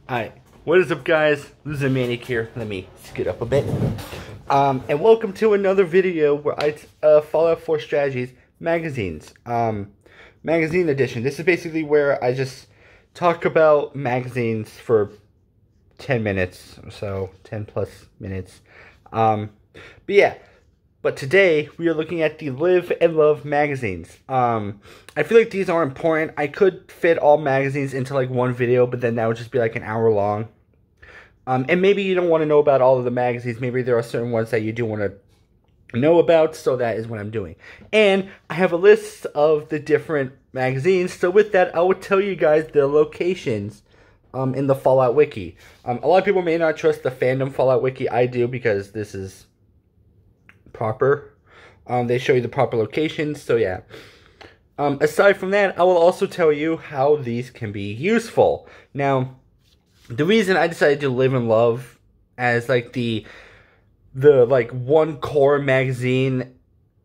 Alright, what is up guys? Loser Manic here. Let me scoot up a bit. And welcome to another video where I Fallout 4 Strategies magazines. Magazine edition. This is basically where I just talk about magazines for 10 minutes or so. 10 plus minutes. But today, we are looking at the Live and Love magazines. I feel like these are important. I could fit all magazines into like one video, but then that would just be like an hour long. And maybe you don't want to know about all of the magazines. Maybe there are certain ones that you do want to know about, so that is what I'm doing. And I have a list of the different magazines. So with that, I will tell you guys the locations in the Fallout Wiki. A lot of people may not trust the fandom Fallout Wiki. I do, because this is proper. They show you the proper locations, so yeah. Aside from that, I will also tell you how these can be useful. Now, the reason I decided to Live and Love as like the like one core magazine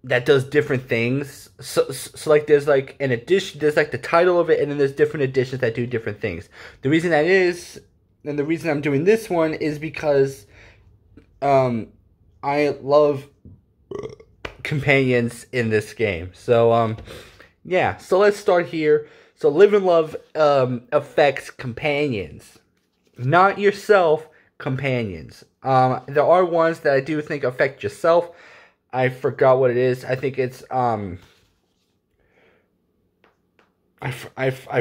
that does different things. So like there's like an edition, there's like the title of it, and then there's different editions that do different things. The reason that is, and the reason I'm doing this one is because I love companions in this game. So yeah, so let's start here. So Live and Love affects companions, not yourself, companions. There are ones that I do think affect yourself. I forgot what it is. I think it's I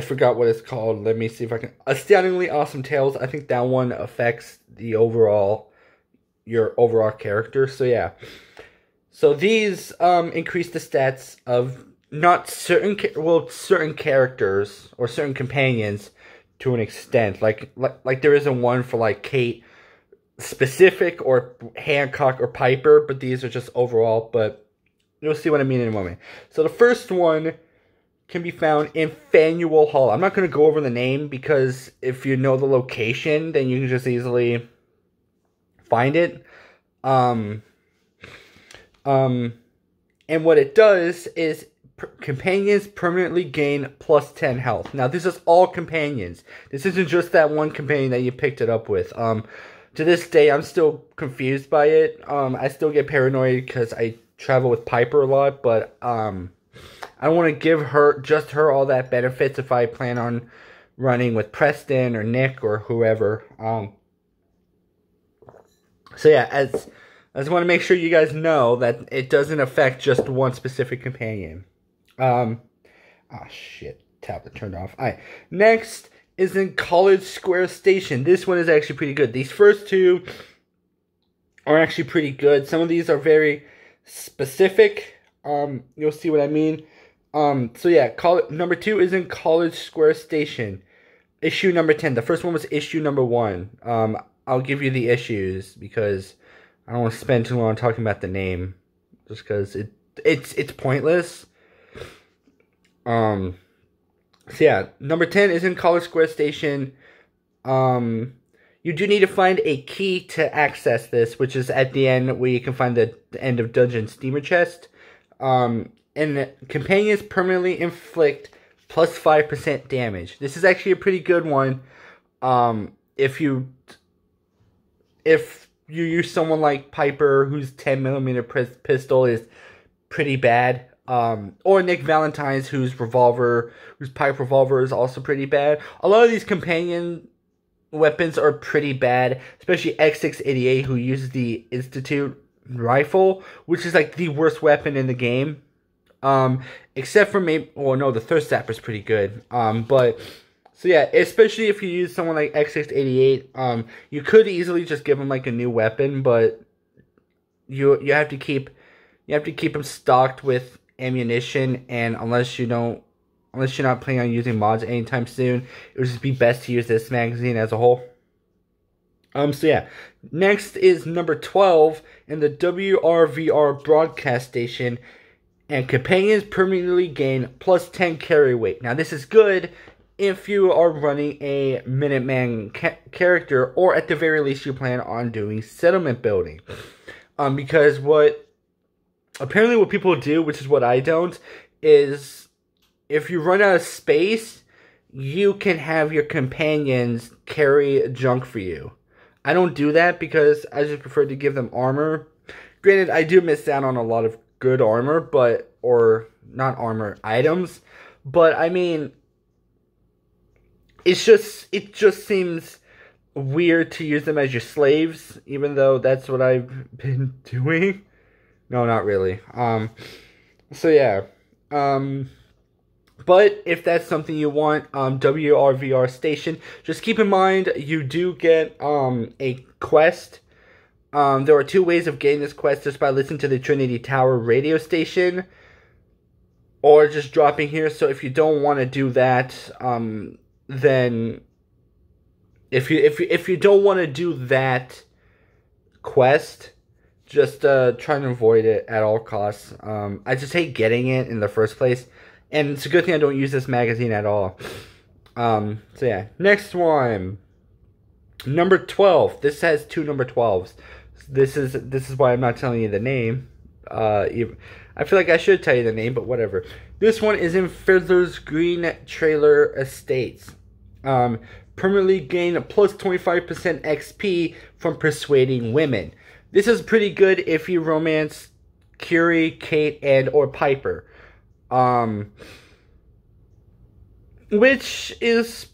forgot what it's called. Let me see if I can. Astoundingly Awesome Tales. I think that one affects the your overall character. So yeah. So these increase the stats of not certain characters or certain companions to an extent. Like there isn't one for like Kate specific or Hancock or Piper, but these are just overall. But you'll see what I mean in a moment. So the first one can be found in Faneuil Hall. I'm not going to go over the name, because if you know the location, then you can just easily find it. And what it does is companions permanently gain plus 10 health. Now, this is all companions. This isn't just that one companion that you picked it up with. To this day, I'm still confused by it. I still get paranoid because I travel with Piper a lot, but I don't want to give her all that benefits if I plan on running with Preston or Nick or whoever. So yeah, I just want to make sure you guys know that it doesn't affect just one specific companion. Oh shit, tablet turned off. Alright, next is in College Square Station. This one is actually pretty good. These first two are actually pretty good. Some of these are very specific. You'll see what I mean. So yeah, number 2 is in College Square Station. Issue number 10. The first one was issue number 1. I'll give you the issues because I don't want to spend too long talking about the name, just because it's pointless. So yeah, number 10 is in College Square Station. You do need to find a key to access this, which is at the end where you can find the end of Dungeon Steamer Chest. And companions permanently inflict plus 5% damage. This is actually a pretty good one. If you use someone like Piper, whose 10mm pistol is pretty bad, or Nick Valentine's, whose pipe revolver is also pretty bad. A lot of these companion weapons are pretty bad, especially X688, who uses the Institute rifle, which is like the worst weapon in the game. Except for maybe, well, no, the Thirst Zapper is pretty good. But so yeah, especially if you use someone like X688, you could easily just give him like a new weapon, but you have to keep him stocked with ammunition, and unless you're not planning on using mods anytime soon, it would just be best to use this magazine as a whole. So yeah, next is number 12 in the WRVR broadcast station, and companions permanently gain plus 10 carry weight. Now this is good if you are running a Minuteman character, or at the very least you plan on doing settlement building. Because apparently what people do, which is what I don't, is if you run out of space, you can have your companions carry junk for you. I don't do that because I just prefer to give them armor. Granted, I do miss out on a lot of good armor, or not armor, items. But I mean, it just seems weird to use them as your slaves, even though that's what I've been doing. No, not really. So yeah. But if that's something you want, WRVR station, just keep in mind you do get a quest. There are two ways of getting this quest: just by listening to the Trinity Tower radio station, or just dropping here. So if you don't want to do that, then if you don't want to do that quest, just try and avoid it at all costs. I just hate getting it in the first place, and it's a good thing I don't use this magazine at all. So yeah, next one, number 12. This has two number 12s. This is why I'm not telling you the name. I feel like I should tell you the name, but whatever. This one is in Fiddler's Green Trailer Estates. Permanently gain plus 25% XP from persuading women. This is pretty good if you romance Curie, Kate, and or Piper. Which seems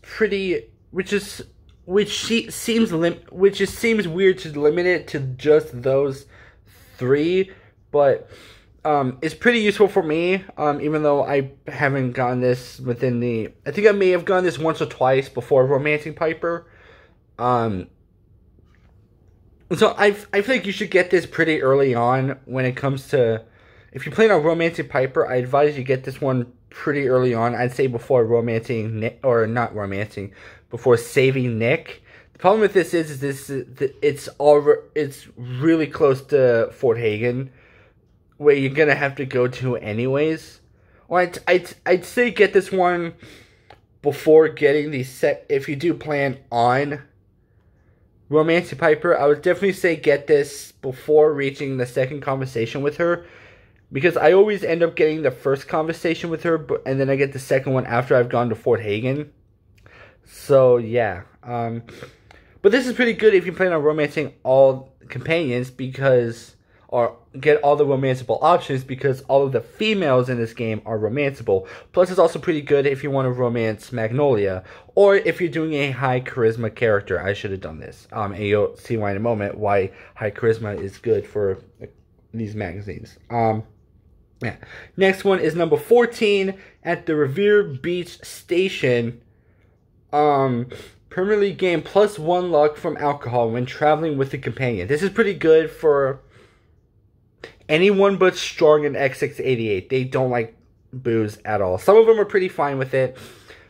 weird to limit it to just those three, but it's pretty useful for me, even though I haven't gotten this I think I may have gotten this once or twice before romancing Piper. So I feel like you should get this pretty early on when it comes to, if you plan on romancing Piper, I advise you get this one pretty early on. I'd say before romancing Nick, or not romancing, before saving Nick. The problem with this is it's really close to Fort Hagen, where you're gonna have to go to anyways. Or I'd say get this one before getting the set. If you do plan on romancing Piper, I would definitely say get this before reaching the second conversation with her, because I always end up getting the first conversation with her, and then I get the second one after I've gone to Fort Hagen. So yeah, but this is pretty good if you plan on romancing all companions, or get all the romanceable options, because all of the females in this game are romanceable. Plus, it's also pretty good if you want to romance Magnolia, or if you're doing a high charisma character. I should have done this. And you'll see why in a moment why high charisma is good for these magazines. Yeah. Next one is number 14 at the Revere Beach Station. Permanently gain +1 luck from alcohol when traveling with a companion. This is pretty good for anyone but Strong and X688. They don't like booze at all. Some of them are pretty fine with it,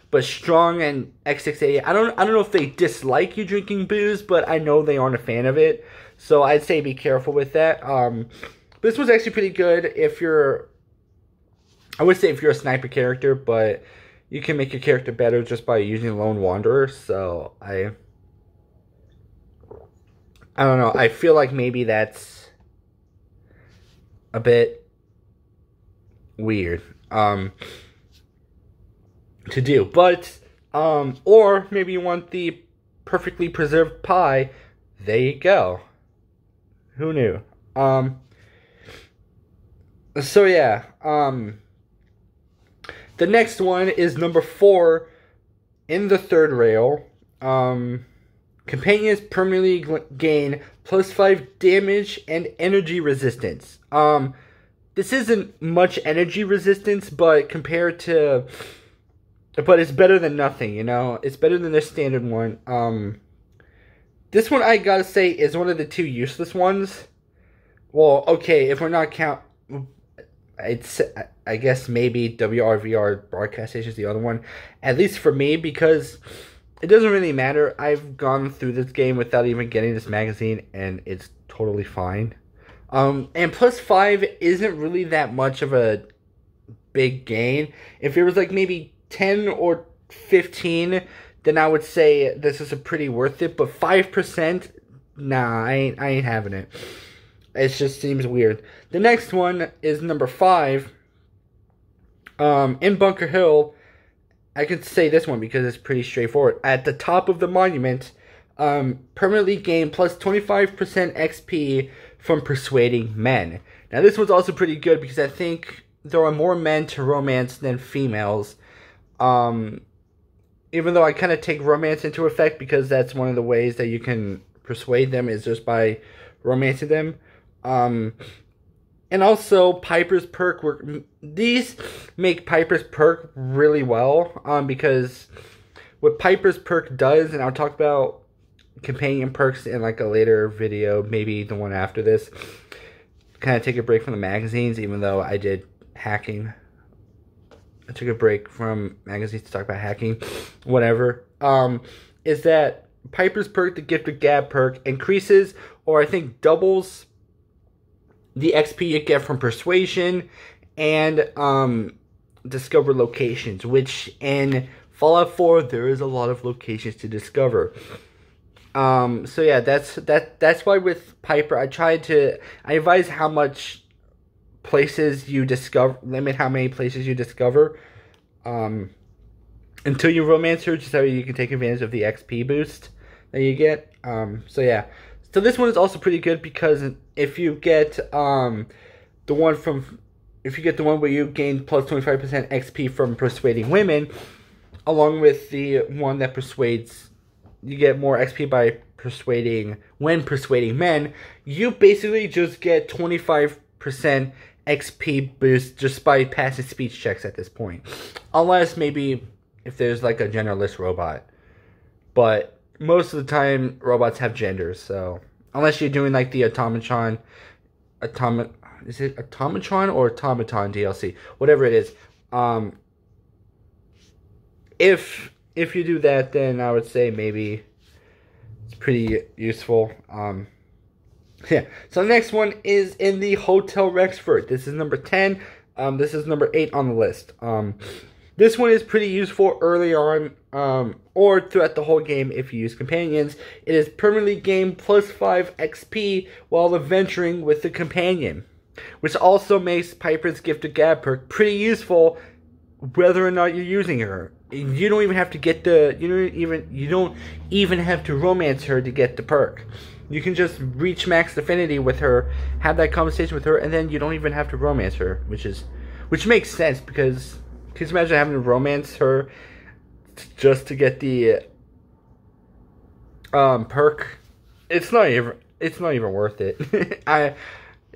but Strong and X688, I don't know if they dislike you drinking booze, but I know they aren't a fan of it. So I'd say be careful with that. This was actually pretty good I would say if you're a sniper character, but you can make your character better just by using Lone Wanderer. So I don't know. I feel like maybe that's a bit weird to do, but or maybe you want the perfectly preserved pie. There you go. Who knew? So yeah, the next one is number 4 in the third rail. Companions permanently gain +5 damage and energy resistance. This isn't much energy resistance, but but it's better than nothing, you know? It's better than the standard one. This one, I gotta say, is one of the two useless ones. Well, okay, if we're not I guess maybe WRVR broadcast station is the other one. At least for me, because it doesn't really matter. I've gone through this game without even getting this magazine, and it's totally fine. And +5 isn't really that much of a big gain. If it was like maybe 10 or 15, then I would say this is a pretty worth it. But 5%, nah, I ain't having it. It just seems weird. The next one is number 5. In Bunker Hill, I can say this one because it's pretty straightforward. At the top of the monument, permanently gain plus 25% XP from persuading men. Now this one's also pretty good because I think there are more men to romance than females. Even though I kind of take romance into effect because that's one of the ways that you can persuade them is just by romancing them. And also Piper's Perk. These make Piper's Perk really well. Because what Piper's Perk does, and I'll talk about companion perks in like a later video, maybe the one after this. Kind of take a break from the magazines, even though I did hacking. I took a break from magazines to talk about hacking, whatever. Is that Piper's Perk, the Gift of Gab perk, increases, or I think doubles, the XP you get from Persuasion and discover locations, which in Fallout 4, there is a lot of locations to discover. So yeah, that's why with Piper, I advise how much places you discover, limit how many places you discover, until you romance her, just so you can take advantage of the XP boost that you get. So yeah, so this one is also pretty good because if you get the one where you gain plus 25% XP from persuading women, along with the one that persuades, you get more XP by persuading men, you basically just get 25% XP boost just by passing speech checks at this point. Unless maybe if there's like a genderless robot. But most of the time robots have genders, so unless you're doing like the automaton is it automaton or automaton DLC? Whatever it is. If you do that, then I would say maybe it's pretty useful. Yeah. So the next one is in the Hotel Rexford. This is number 10. This is number 8 on the list. This one is pretty useful early on, or throughout the whole game if you use companions. It is permanently gain plus 5 XP while adventuring with the companion, which also makes Piper's Gift of Gab perk pretty useful whether or not you're using her. You don't even have to get you don't even have to romance her to get the perk. You can just reach max affinity with her, have that conversation with her, and then you don't even have to romance her, which makes sense because can you imagine having to romance her just to get the perk? It's not even worth it.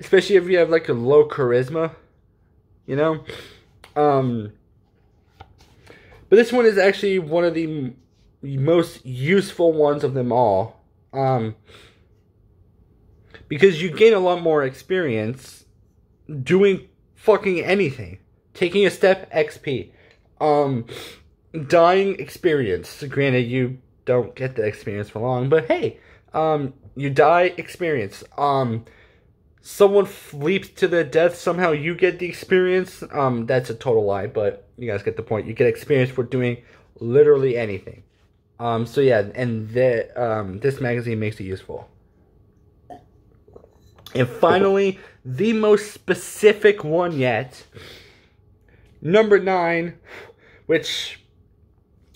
Especially if you have like a low charisma, you know. But this one is actually one of the most useful ones of them all. Because you gain a lot more experience doing fucking anything. Taking a step, XP. Dying, experience. Granted, you don't get the experience for long, but hey, you die, experience. Someone leaps to their death, somehow you get the experience. That's a total lie, but you guys get the point. You get experience for doing literally anything. So yeah, and this magazine makes it useful. And finally, the most specific one yet, number 9, which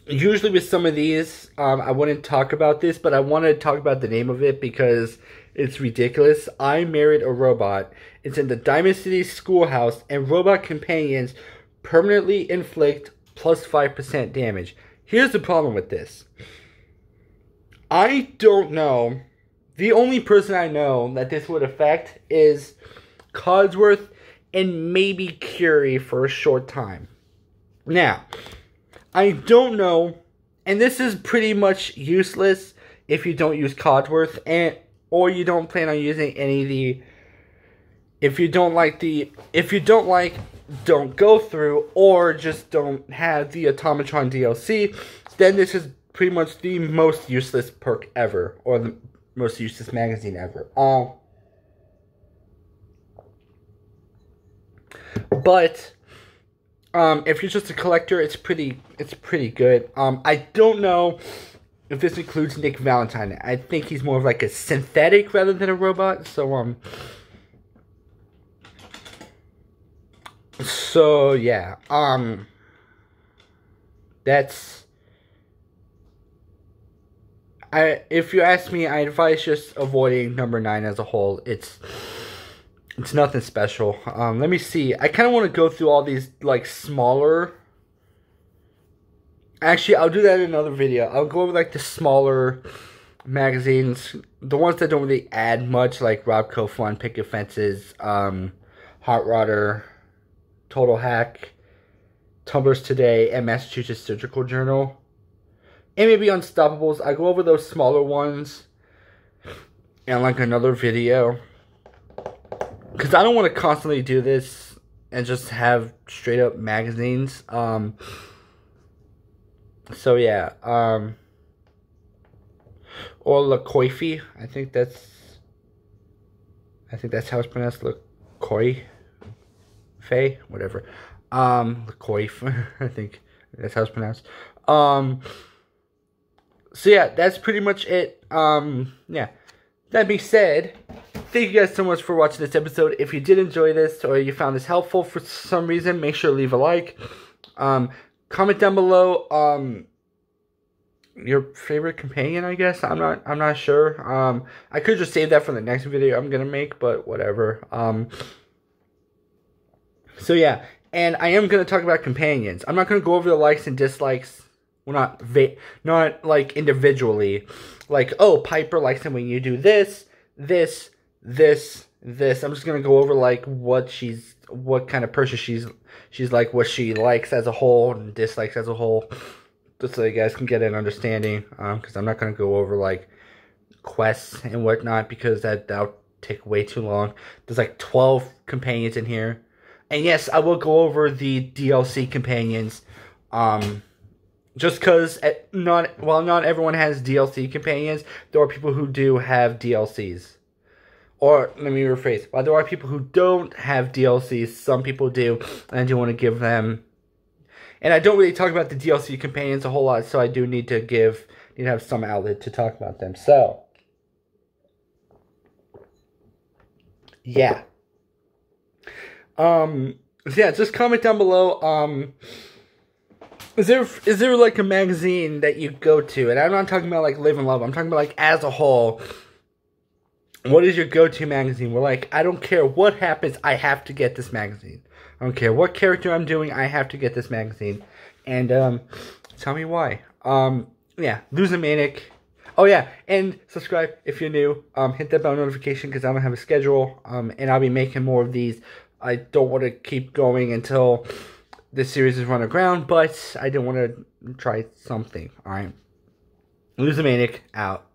usually with some of these, I wouldn't talk about this, but I want to talk about the name of it because it's ridiculous. I Married a Robot. It's in the Diamond City Schoolhouse, and robot companions permanently inflict plus 5% damage. Here's the problem with this. I don't know. The only person I know that this would affect is Codsworth and maybe Curie for a short time. Now, I don't know, and this is pretty much useless if you don't use Codsworth, or you don't plan on using any of the, if you don't like, don't go through, or just don't have the Automatron DLC, then this is pretty much the most useless perk ever, or the most useless magazine ever. But if you're just a collector, it's pretty good. I don't know if this includes Nick Valentine. I think he's more of like a synthetic rather than a robot. So yeah. That's... if you ask me, I advise just avoiding number 9 as a whole. It's nothing special. Let me see. I kind of want to go through all these, like, smaller... Actually, I'll do that in another video. I'll go over, like, the smaller magazines. The ones that don't really add much, like Robco Fun, Picket Fences, Hot Rodder, Total Hack, Tumblers Today, and Massachusetts Surgical Journal. And maybe Unstoppables. I go over those smaller ones in like another video. Because I don't want to constantly do this and just have straight up magazines. So yeah. Or LaCoify. I think that's how it's pronounced. LaCoifay. Whatever. LaCoifay. I think that's how it's pronounced. So yeah, that's pretty much it. Yeah. That being said, thank you guys so much for watching this episode. If you did enjoy this or you found this helpful for some reason, make sure to leave a like. Comment down below your favorite companion, I guess. I'm not sure. I could just save that for the next video I'm gonna make, but whatever. So yeah, and I am gonna talk about companions. I'm not gonna go over the likes and dislikes. Well, not like individually, like, oh, Piper likes it when you do this. I'm just gonna go over like what kind of person she's like, what she likes as a whole and dislikes as a whole, just so you guys can get an understanding. Because I'm not gonna go over like quests and whatnot because that'll take way too long. There's like 12 companions in here, and yes, I will go over the DLC companions. Just because not everyone has DLC companions, there are people who do have DLCs. Or, let me rephrase. While there are people who don't have DLCs, some people do, and I do want to give them... And I don't really talk about the DLC companions a whole lot, so I do need to have some outlet to talk about them. So, yeah. So yeah, just comment down below, Is there like a magazine that you go to? And I'm not talking about like Live and Love. I'm talking about like as a whole. What is your go-to magazine? We're like, I don't care what happens, I have to get this magazine. I don't care what character I'm doing, I have to get this magazine. And tell me why. Yeah, Lose a Manic. Oh yeah, and subscribe if you're new. Hit that bell notification because I'm gonna have a schedule. And I'll be making more of these. I don't want to keep going until this series is run aground, but I didn't want to try something. Alright. Lose a Manic, out.